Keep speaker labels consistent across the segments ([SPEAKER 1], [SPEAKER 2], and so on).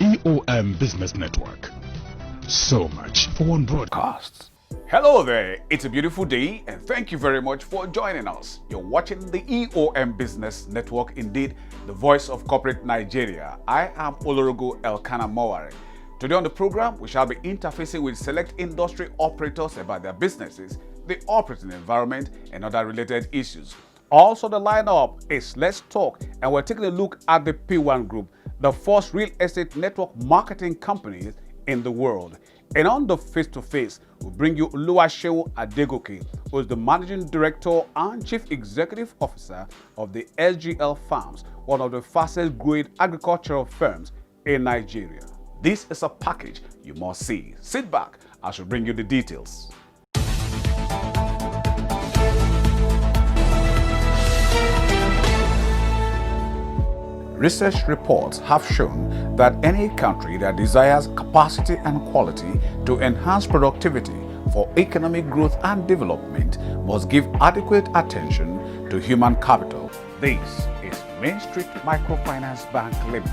[SPEAKER 1] Eom Business Network. So much for one broadcast.
[SPEAKER 2] Hello there, it's a beautiful day and thank you very much for joining us. You're watching the Eom Business Network, indeed the voice of corporate Nigeria. I am Olorogo Elkanah Moware. Today on the program, we shall be interfacing with select industry operators about their businesses, the operating environment and other related issues. Also the lineup is Let's Talk, and we're taking a look at the PWAN Group, the first real estate network marketing company in the world. And on the face-to-face, we'll bring you Oluwaseun Adegoke, who is the Managing Director and Chief Executive Officer of the SGL Farms, one of the fastest growing agricultural firms in Nigeria. This is a package you must see. Sit back as we bring you the details. Research reports have shown that any country that desires capacity and quality to enhance productivity for economic growth and development must give adequate attention to human capital. This is MAINSTREET Microfinance Bank Limited.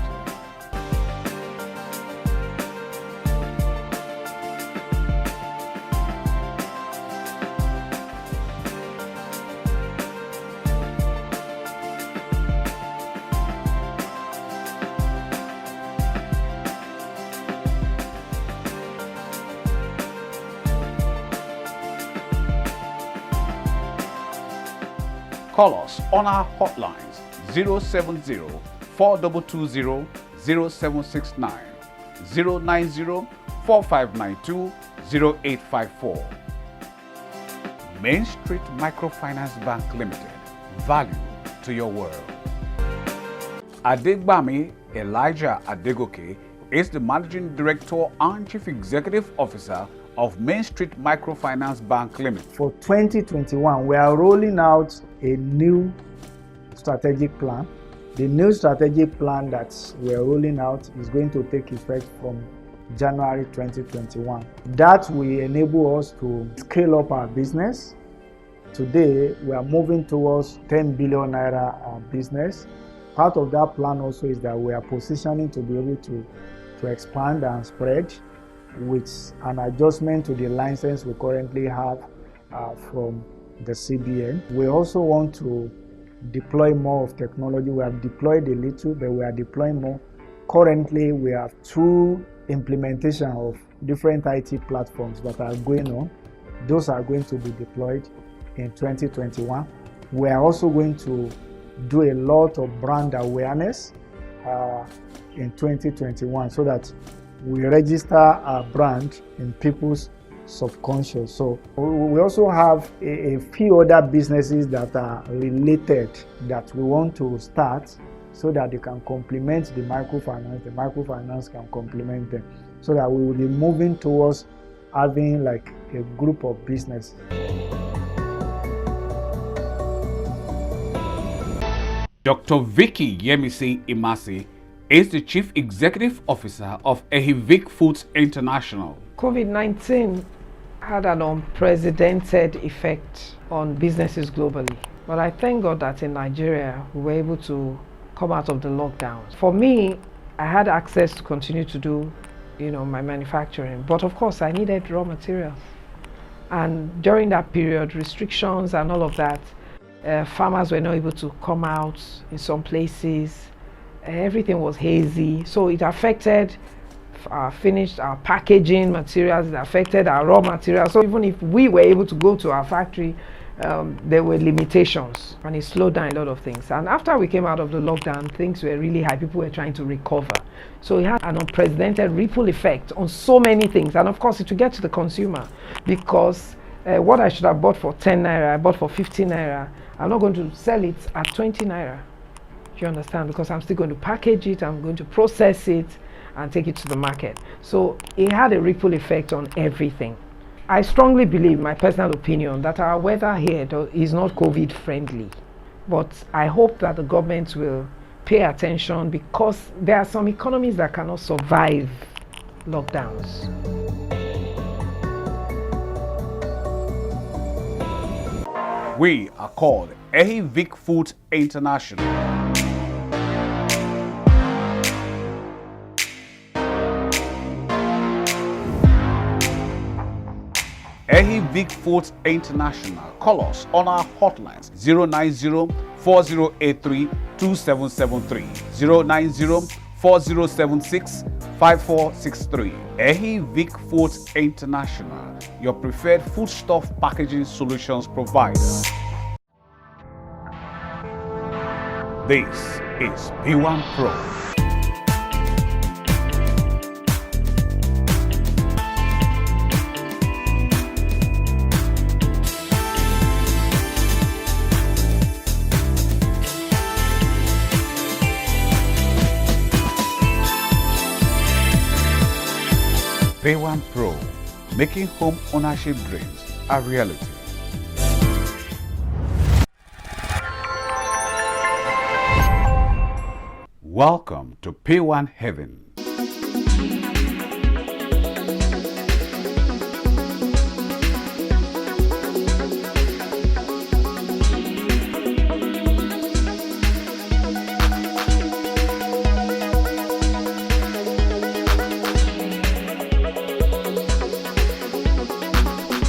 [SPEAKER 2] Call us on our hotlines 070-4220-0769, 090-4592-0854. MAINSTREET Microfinance Bank Limited. Value to your world. Adegbami Elijah Adegoke is the Managing Director and Chief Executive Officer of MAINSTREET Microfinance Bank Limited.
[SPEAKER 3] For 2021, we are rolling out a new strategic plan. The new strategic plan that we are rolling out is going to take effect from January 2021. That will enable us to scale up our business. Today, we are moving towards 10 billion naira business. Part of that plan also is that we are positioning to be able to expand and spread with an adjustment to the license we currently have from the CBN. We also want to deploy more of technology. We have deployed a little, but we are deploying more. Currently, we have 2 implementation of different IT platforms that are going on. Those are going to be deployed in 2021. We are also going to do a lot of brand awareness in 2021 so that we register our brand in people's subconscious. So we also have a few other businesses that are related that we want to start so that they can complement the microfinance can complement them, so that we will be moving towards having like a group of business.
[SPEAKER 2] Dr. Vicky Yemisi Imasi is the Chief Executive Officer of Ehivic Foods International.
[SPEAKER 4] COVID-19 had an unprecedented effect on businesses globally. But I thank God that in Nigeria, we were able to come out of the lockdown. For me, I had access to continue to do, my manufacturing. But of course, I needed raw materials. And during that period, restrictions and all of that, farmers were not able to come out in some places. Everything was hazy, so it affected our packaging materials, it affected our raw materials. So even if we were able to go to our factory, there were limitations and it slowed down a lot of things. And after we came out of the lockdown, things were really high. People were trying to recover. So it had an unprecedented ripple effect on so many things. And of course, it will get to the consumer, because what I should have bought for 10 naira, I bought for 15 naira. I'm not going to sell it at 20 naira. You understand? Because I'm still going to package it, I'm going to process it and take it to the market. So it had a ripple effect on everything. I strongly believe, my personal opinion, that our weather here is not COVID friendly. But I hope that the government will pay attention, because there are some economies that cannot survive lockdowns.
[SPEAKER 2] We are called Ehivic Foods International. Ehi Vic Foods International. Call us on our hotlines 090-4083-2773, 090-4076-5463. Ehi Vic Foods International, your preferred foodstuff packaging solutions provider. This is PWAN Pro. PWAN Pro, making home ownership dreams a reality. Welcome to PWAN Heaven.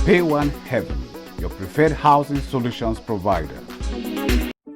[SPEAKER 2] PWAN Heaven, your preferred housing solutions provider.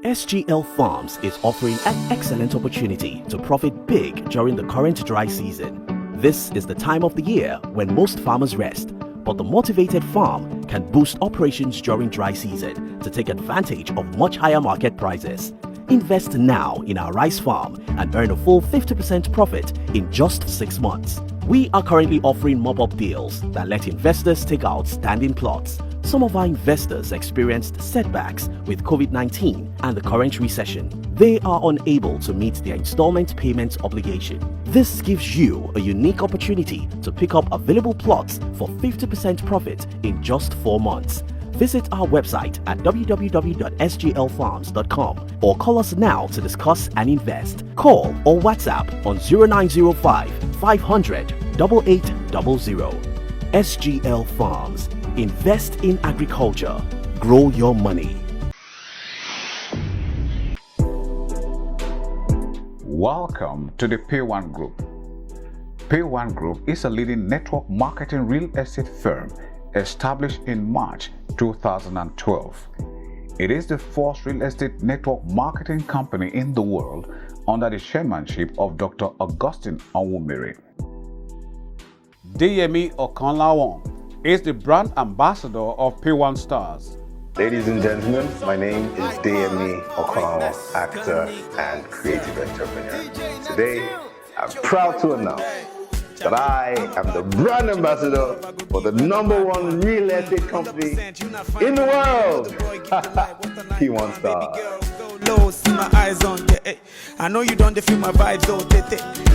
[SPEAKER 5] SGL Farms is offering an excellent opportunity to profit big during the current dry season. This is the time of the year when most farmers rest, but the motivated farm can boost operations during dry season to take advantage of much higher market prices. Invest now in our rice farm and earn a full 50% profit in just 6 months. We are currently offering mop-up deals that let investors take out standing plots. Some of our investors experienced setbacks with COVID-19 and the current recession. They are unable to meet their installment payment obligation. This gives you a unique opportunity to pick up available plots for 50% profit in just 4 months. Visit our website at www.sglfarms.com or call us now to discuss and invest. Call or WhatsApp on 0905 500 8800. SGL Farms. Invest in agriculture. Grow your money.
[SPEAKER 2] Welcome to the PWAN Group. PWAN Group is a leading network marketing real estate firm established in March 2012. It is the first real estate network marketing company in the world under the chairmanship of Dr. Augustine Onwumere. Deyemi Okanlawon is the brand ambassador of PWAN Stars.
[SPEAKER 6] Ladies and gentlemen, my name is Deyemi Okanlawon, actor and creative entrepreneur. Today, I'm proud to announce that I am the brand ambassador for the #1 real estate company in the world, PWAN Stars.
[SPEAKER 7] Low, see my eyes on you. I know you don't feel my vibes, oh,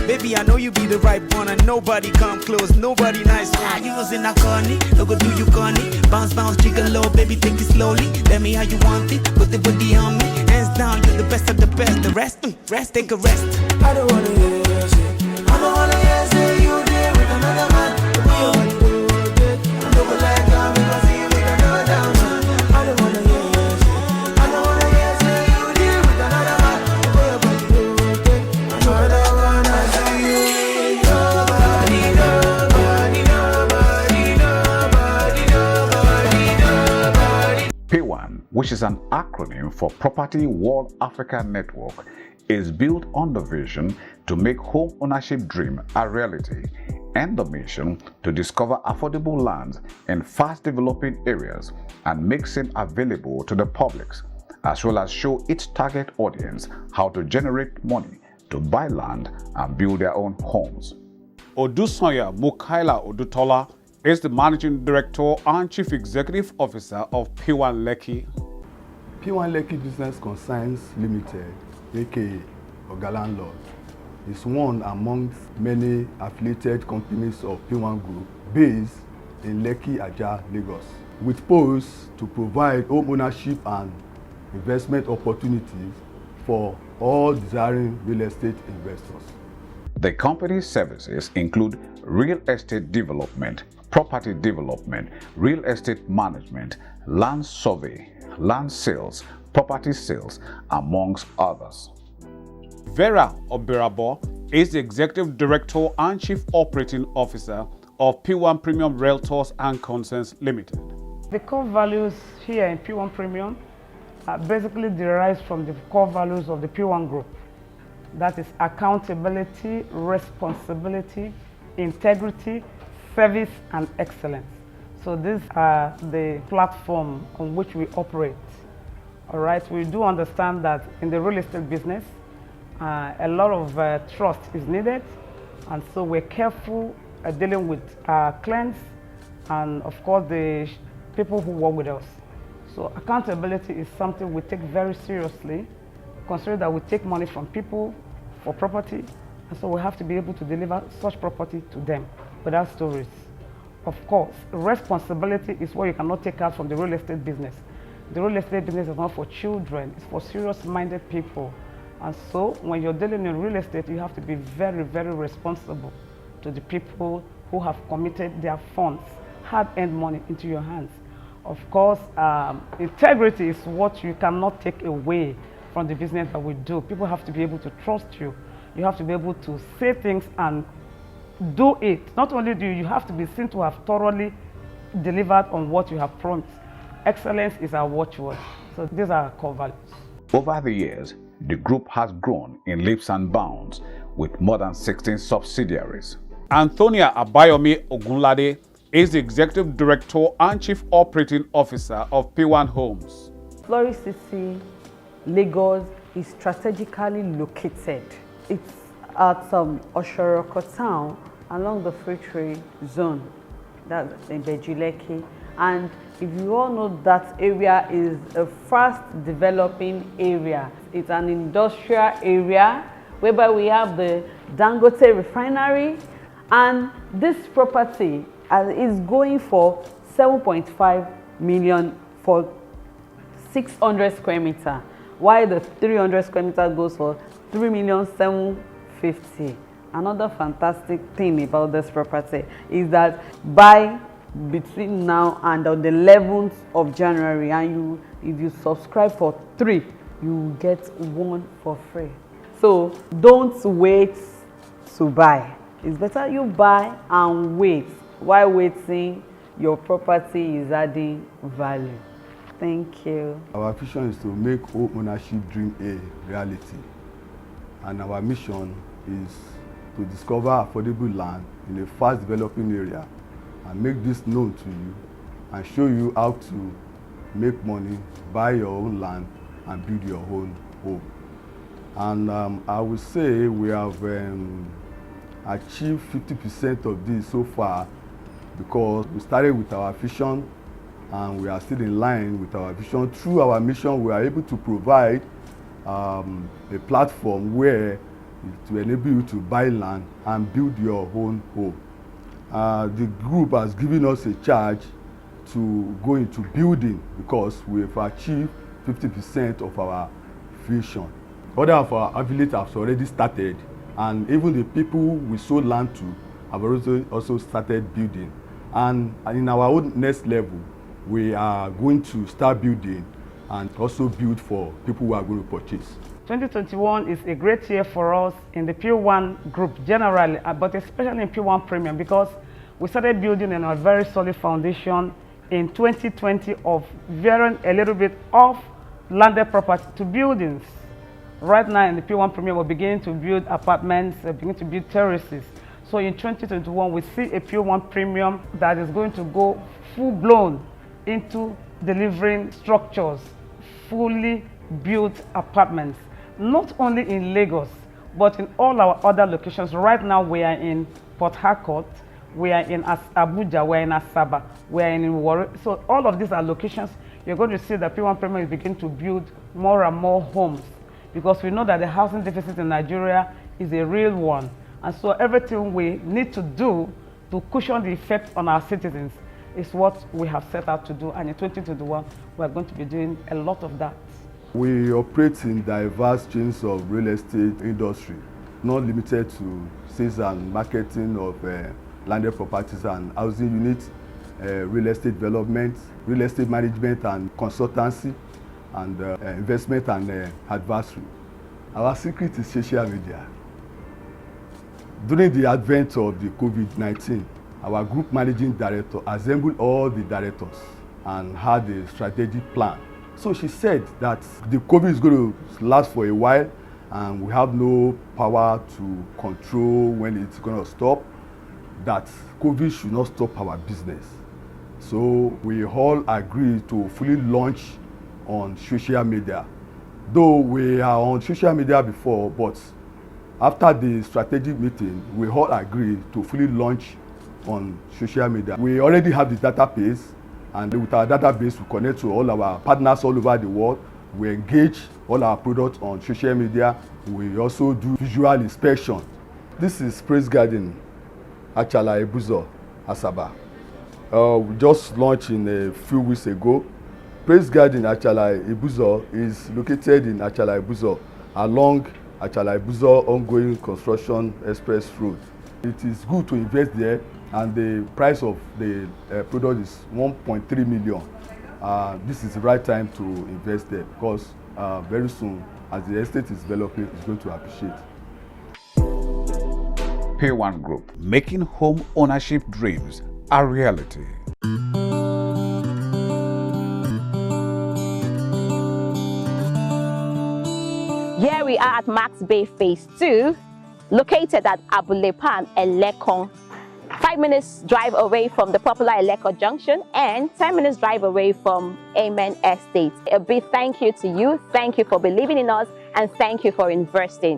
[SPEAKER 7] baby, I know you be the right one, and nobody come close, nobody nice one. You was in a corny, look do you corny. Bounce, bounce, jiggle low, baby, take it slowly. Let me how you want it, put the booty on me. Hands down, you're the best of the best. The rest, rest, take a rest. I don't wanna hear your shit. I don't wanna hear say you there with another man. The way you want to do it, I'm looking like I'm gonna see you with another man. I don't wanna hear your shit. I don't wanna hear say you there with another man. The way you want to do it, I'm gonna see you with nobody, nobody, nobody, nobody, nobody, nobody.
[SPEAKER 2] PWAN, which is an acronym for Property World Africa Network, is built on the vision to make home ownership dream a reality and the mission to discover affordable lands in fast developing areas and make them available to the public, as well as show its target audience how to generate money to buy land and build their own homes. Odusanya Mukaila Odutola is the Managing Director and Chief Executive Officer of PWAN LEKKI.
[SPEAKER 8] PWAN LEKKI Business Consigns Limited, aka Oga Landlord, is one amongst many affiliated companies of PWAN Group based in Lekki, Ajah, Lagos, with posts to provide home ownership and investment opportunities for all desiring real estate investors.
[SPEAKER 2] The company's services include real estate development, property development, real estate management, land survey, land sales, property sales, amongst others. Vera Oberabo is the Executive Director and Chief Operating Officer of PWAN Premium Realtors and Concerns Limited.
[SPEAKER 4] The core values here in PWAN Premium are basically derived from the core values of the PWAN Group. That is accountability, responsibility, integrity, service, and excellence. So these are the platform on which we operate. All right, we do understand that in the real estate business, a lot of trust is needed, and so we're careful dealing with our clients and of course the people who work with us. So accountability is something we take very seriously, consider that we take money from people for property, and so we have to be able to deliver such property to them without stories. Of course, responsibility is what you cannot take out from the real estate business. The real estate business is not for children, it's for serious-minded people. And so when you're dealing in real estate, you have to be very, very responsible to the people who have committed their funds, hard-earned money into your hands. Of course, integrity is what you cannot take away from the business that we do. People have to be able to trust you. You have to be able to say things and do it. Not only do you have to be seen to have thoroughly delivered on what you have promised. Excellence is our watchword. So these are our core values.
[SPEAKER 2] Over the years, the group has grown in leaps and bounds with more than 16 subsidiaries. Antonia Abayomi Ogunlade is the Executive Director and Chief Operating Officer of PWAN Homes.
[SPEAKER 9] Flori City, Lagos is strategically located. It's at Oshoroko town along the free trade zone, that's in LEKKI. And if you all know, that area is a fast developing area. It's an industrial area whereby we have the Dangote refinery, and this property is going for 7.5 million for 600 square meter, while the 300 square meter goes for 3,750,000. Another fantastic thing about this property is that by between now and on the 11th of January, and if you subscribe for 3, you get 1 for free. So don't wait to buy. It's better you buy and wait. While waiting, your property is adding value. Thank you.
[SPEAKER 8] Our vision is to make home ownership dream a reality, and our mission is to discover affordable land in a fast developing area and make this known to you and show you how to make money, buy your own land and build your own home. And I would say we have achieved 50% of this so far, because we started with our vision and we are still in line with our vision. Through our mission, we are able to provide a platform where to enable you to buy land and build your own home. The group has given us a charge to go into building because we've achieved 50% of our vision. Other of our affiliates have already started, and even the people we sold land to have also started building. And in our own next level, we are going to start building and also build for people who are going to purchase.
[SPEAKER 4] 2021 is a great year for us in the PWAN group generally, but especially in PWAN Premium, because we started building on a very solid foundation in 2020 of veering a little bit off landed property to buildings. Right now in the PWAN Premium, we're beginning to build apartments, beginning to build terraces. So in 2021, we see a PWAN Premium that is going to go full-blown into delivering structures, fully built apartments, not only in Lagos, but in all our other locations. Right now, we are in Port Harcourt, we are in Abuja, we are in Asaba, we are in Warri. So all of these are locations you're going to see that PWAN Premium is beginning to build more and more homes, because we know that the housing deficit in Nigeria is a real one. And so everything we need to do to cushion the effect on our citizens is what we have set out to do. And in 2021, we're going to be doing a lot of that.
[SPEAKER 8] We operate in diverse chains of real estate industry, not limited to sales and marketing of landed properties and housing units, real estate development, real estate management and consultancy, and investment and advisory. Our secret is social media. During the advent of the COVID-19, our group managing director assembled all the directors and had a strategic plan. So she said that the COVID is going to last for a while and we have no power to control when it's going to stop, that COVID should not stop our business. So we all agreed to fully launch on social media. Though we are on social media before, but after the strategic meeting, we all agreed to fully launch on social media. We already have the database, and with our database, we connect to all our partners all over the world. We engage all our products on social media. We also do visual inspection. This is Praise Garden, Achala Ebuzo, Asaba. We just launched in a few weeks ago. Praise Garden Achala Ebuzo is located in Achala Ebuzo along Achala Ebuzo ongoing construction express road. It is good to invest there, and the price of the product is 1.3 million. This is the right time to invest there because very soon, as the estate is developing, it's going to appreciate.
[SPEAKER 2] PWAN Group, making home ownership dreams a reality.
[SPEAKER 10] Here we are at Max Bay Phase 2, located at Abulepan and Lekki. 5 minutes drive away from the popular Lekki Junction and 10 minutes drive away from Amen Estate. A big thank you to you. Thank you for believing in us and thank you for investing.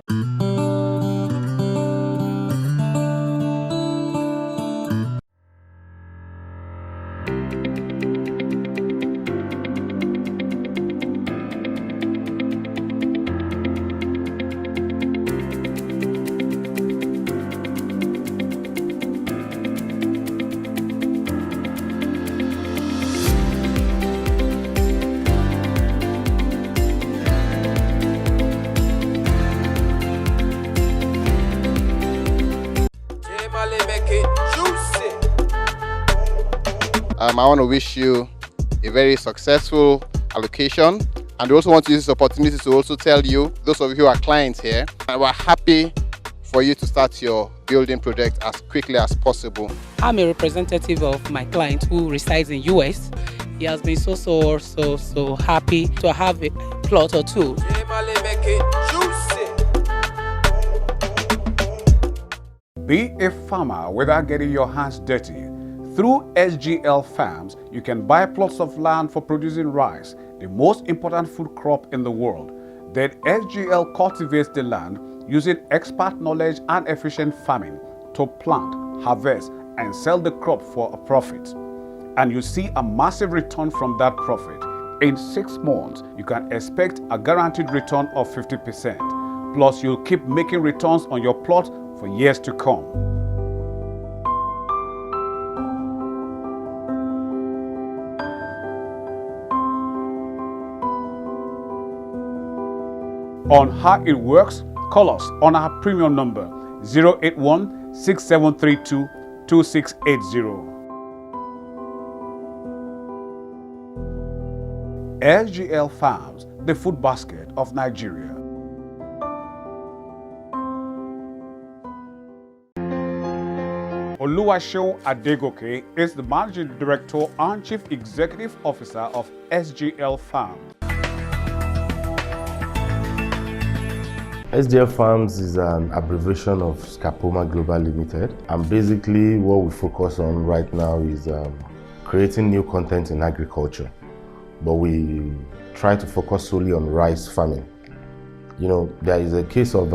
[SPEAKER 11] I want to wish you a very successful allocation, and we also want to use this opportunity to also tell you, those of you who are clients here, we're happy for you to start your building project as quickly as possible.
[SPEAKER 12] I'm a representative of my client who resides in US. He has been so happy to have a plot or two.
[SPEAKER 2] Be a farmer without getting your hands dirty. Through SGL Farms, you can buy plots of land for producing rice, the most important food crop in the world. Then SGL cultivates the land using expert knowledge and efficient farming to plant, harvest, and sell the crop for a profit. And you see a massive return from that profit. In 6 months, you can expect a guaranteed return of 50%. Plus, you'll keep making returns on your plot for years to come. On how it works, call us on our premium number 081-6732-2680. SGL Farms, the food basket of Nigeria. Oluwaseun Adegoke is the Managing Director and Chief Executive Officer of SGL Farms.
[SPEAKER 13] SGL Farms is an abbreviation of Scapoma Global Limited, and basically what we focus on right now is creating new content in agriculture, but we try to focus solely on rice farming. You know, there is a case of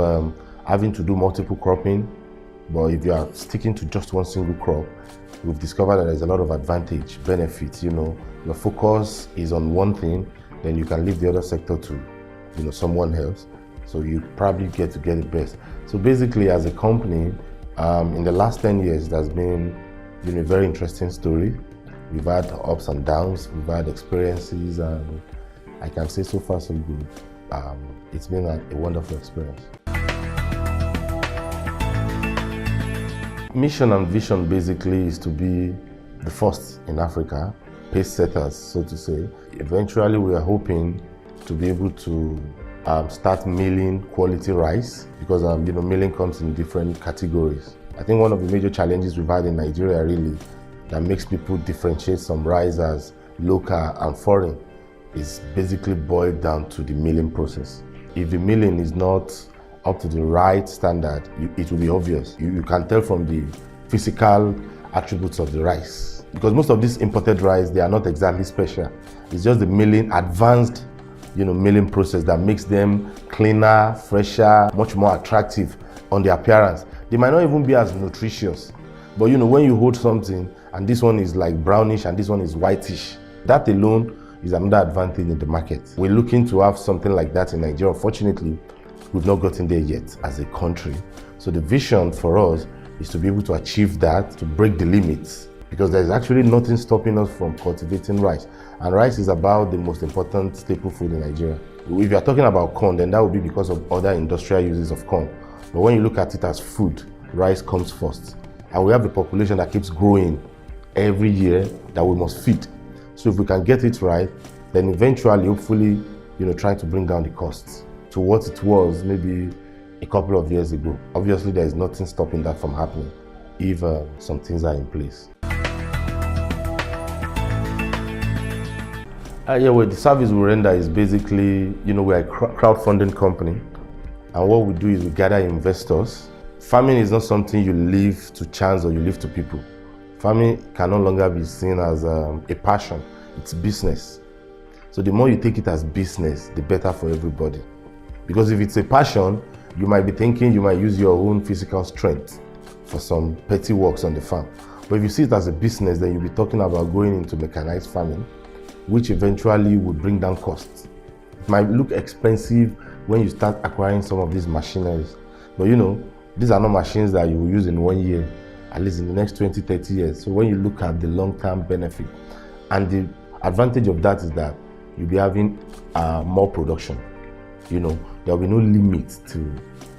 [SPEAKER 13] having to do multiple cropping, but if you are sticking to just one single crop, we've discovered that there's a lot of advantage, benefits. You know, your focus is on one thing, then you can leave the other sector to, you know, someone else. So you probably get the best. So basically, as a company, in the last 10 years, there's been, you know, a very interesting story. We've had ups and downs, we've had experiences, and I can say so far so good. It's been a wonderful experience. Mission and vision basically is to be the first in Africa, pace setters, so to say. Eventually, we are hoping to be able to start milling quality rice, because you know, milling comes in different categories. I think one of the major challenges we've had in Nigeria really that makes people differentiate some rice as local and foreign is basically boiled down to the milling process. If the milling is not up to the right standard, it will be obvious. You can tell from the physical attributes of the rice. Because most of this imported rice, they are not exactly special. It's just the milling, advanced milling process that makes them cleaner, fresher, much more attractive on the appearance. They might not even be as nutritious. But when you hold something and this one is like brownish and this one is whitish, that alone is another advantage in the market. We're looking to have something like that in Nigeria. Unfortunately, we've not gotten there yet as a country. So the vision for us is to be able to achieve that, to break the limits, because there's actually nothing stopping us from cultivating rice. And rice is about the most important staple food in Nigeria. If you're talking about corn, then that would be because of other industrial uses of corn. But when you look at it as food, rice comes first. And we have a population that keeps growing every year that we must feed. So if we can get it right, then eventually, hopefully, trying to bring down the costs to what it was maybe a couple of years ago. Obviously, there is nothing stopping that from happening if some things are in place. Well, the service we render is basically, we're a crowdfunding company. And what we do is we gather investors. Farming is not something you leave to chance or you leave to people. Farming can no longer be seen as a passion, it's business. So the more you take it as business, the better for everybody. Because if it's a passion, you might be thinking you might use your own physical strength for some petty works on the farm. But if you see it as a business, then you'll be talking about going into mechanized farming, which eventually would bring down costs. It might look expensive when you start acquiring some of these machineries. But these are not machines that you will use in 1 year, at least in the next 20, 30 years. So when you look at the long-term benefit, and the advantage of that is that you'll be having more production. There'll be no limit to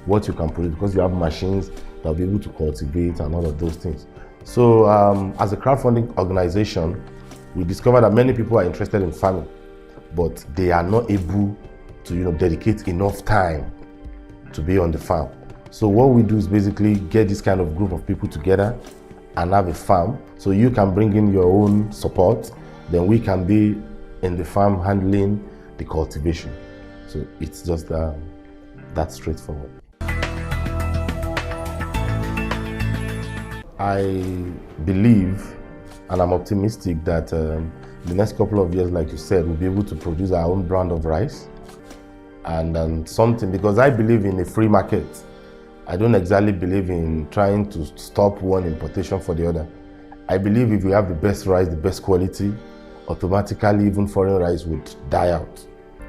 [SPEAKER 13] what you can produce because you have machines that'll be able to cultivate and all of those things. So as a crowdfunding organization, we discovered that many people are interested in farming, but they are not able to dedicate enough time to be on the farm. So what we do is basically get this kind of group of people together and have a farm. So you can bring in your own support, then we can be in the farm handling the cultivation. So it's just that straightforward. I believe and I'm optimistic that the next couple of years, like you said, we'll be able to produce our own brand of rice and something, because I believe in a free market. I don't exactly believe in trying to stop one importation for the other. I believe if we have the best rice, the best quality, automatically even foreign rice would die out.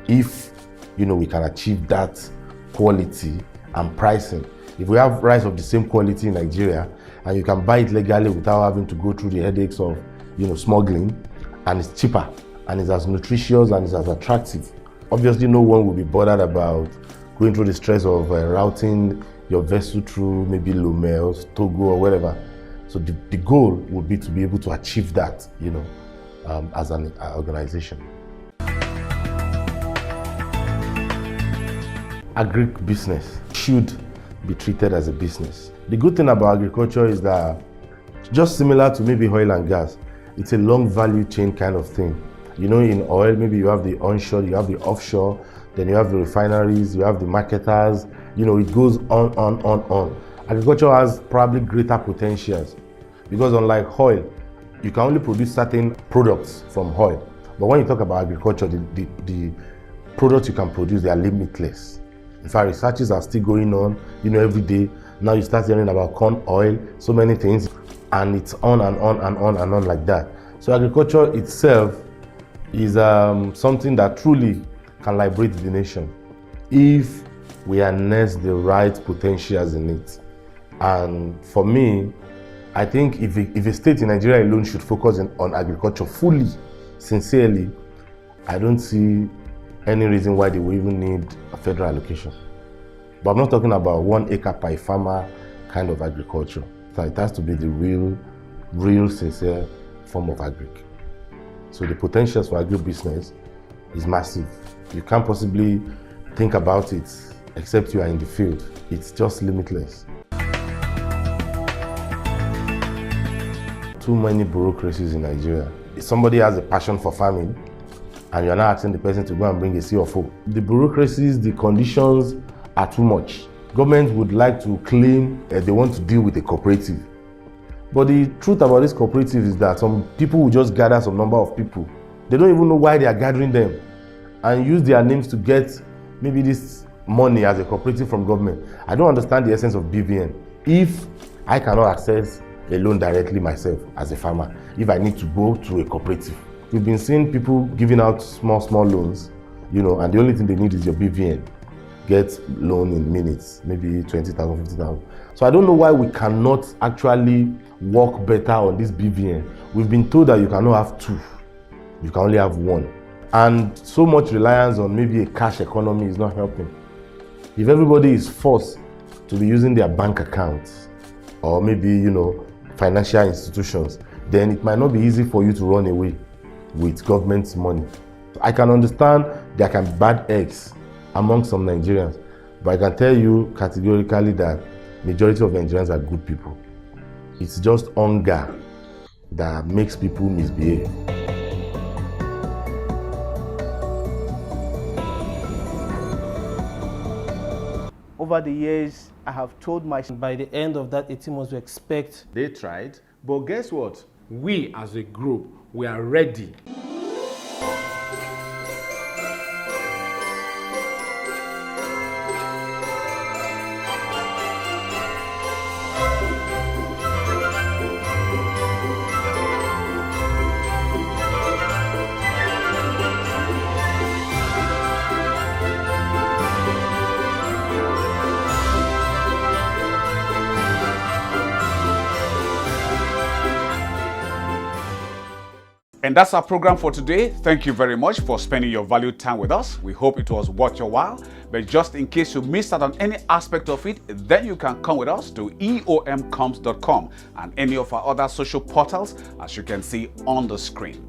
[SPEAKER 13] If we can achieve that quality and pricing. If we have rice of the same quality in Nigeria and you can buy it legally without having to go through the headaches of smuggling, and it's cheaper and it's as nutritious and it's as attractive, obviously no one will be bothered about going through the stress of routing your vessel through maybe Lomé, Togo or wherever. So the goal would be to be able to achieve that, as an organization. Agribusiness should be treated as a business. The good thing about agriculture is that, just similar to maybe oil and gas, it's a long value chain kind of thing. In oil, maybe you have the onshore, you have the offshore, then you have the refineries, you have the marketers, it goes on. Agriculture has probably greater potentials because unlike oil, you can only produce certain products from oil. But when you talk about agriculture, the products you can produce, they are limitless. In fact, researches are still going on, every day. Now you start hearing about corn oil, so many things, and it's on and on and on and on like that. So agriculture itself is something that truly can liberate the nation if we harness the right potentials in it. And for me, I think if a state in Nigeria alone should focus on agriculture fully, sincerely, I don't see any reason why they will even need a federal allocation. But I'm not talking about 1 acre per farmer kind of agriculture. So it has to be the real sincere form of agric. So the potentials for agribusiness is massive. You can't possibly think about it except you are in the field. It's just limitless. too many bureaucracies in Nigeria. If somebody has a passion for farming and you're not asking the person to go and bring a CFO, the bureaucracies, the conditions are too much. Government would like to claim that they want to deal with a cooperative. But the truth about this cooperative is that some people will just gather some number of people. They don't even know why they are gathering them and use their names to get maybe this money as a cooperative from government. I don't understand the essence of BVN. If I cannot access a loan directly myself as a farmer, if I need to go to a cooperative. We've been seeing people giving out small loans, and the only thing they need is your BVN. Get loan in minutes, maybe 20,000, 50,000. So I don't know why we cannot actually work better on this BVN. We've been told that you cannot have two, you can only have one. And so much reliance on maybe a cash economy is not helping. If everybody is forced to be using their bank accounts or maybe, financial institutions, then it might not be easy for you to run away with government's money. I can understand there can be bad eggs among some Nigerians, but I can tell you categorically that majority of Nigerians are good people. It's just hunger that makes people misbehave.
[SPEAKER 14] Over the years, I have told myself
[SPEAKER 15] by the end of that 18 months, we expect.
[SPEAKER 16] They tried, but guess what? We as a group, we are ready.
[SPEAKER 2] And that's our program for today. Thank you very much for spending your valued time with us. We hope it was worth your while. But just in case you missed out on any aspect of it, then you can come with us to eomcoms.com and any of our other social portals, as you can see on the screen.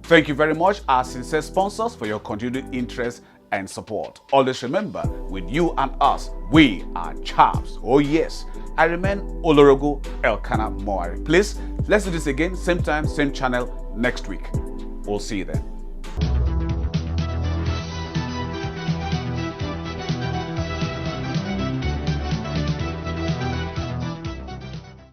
[SPEAKER 2] Thank you very much, our sincere sponsors, for your continued interest and support. Always remember, with you and us, we are chaps. Oh yes, I remain Olorogo Elkanah Moari. Please, let's do this again, same time, same channel next week. We'll see you then.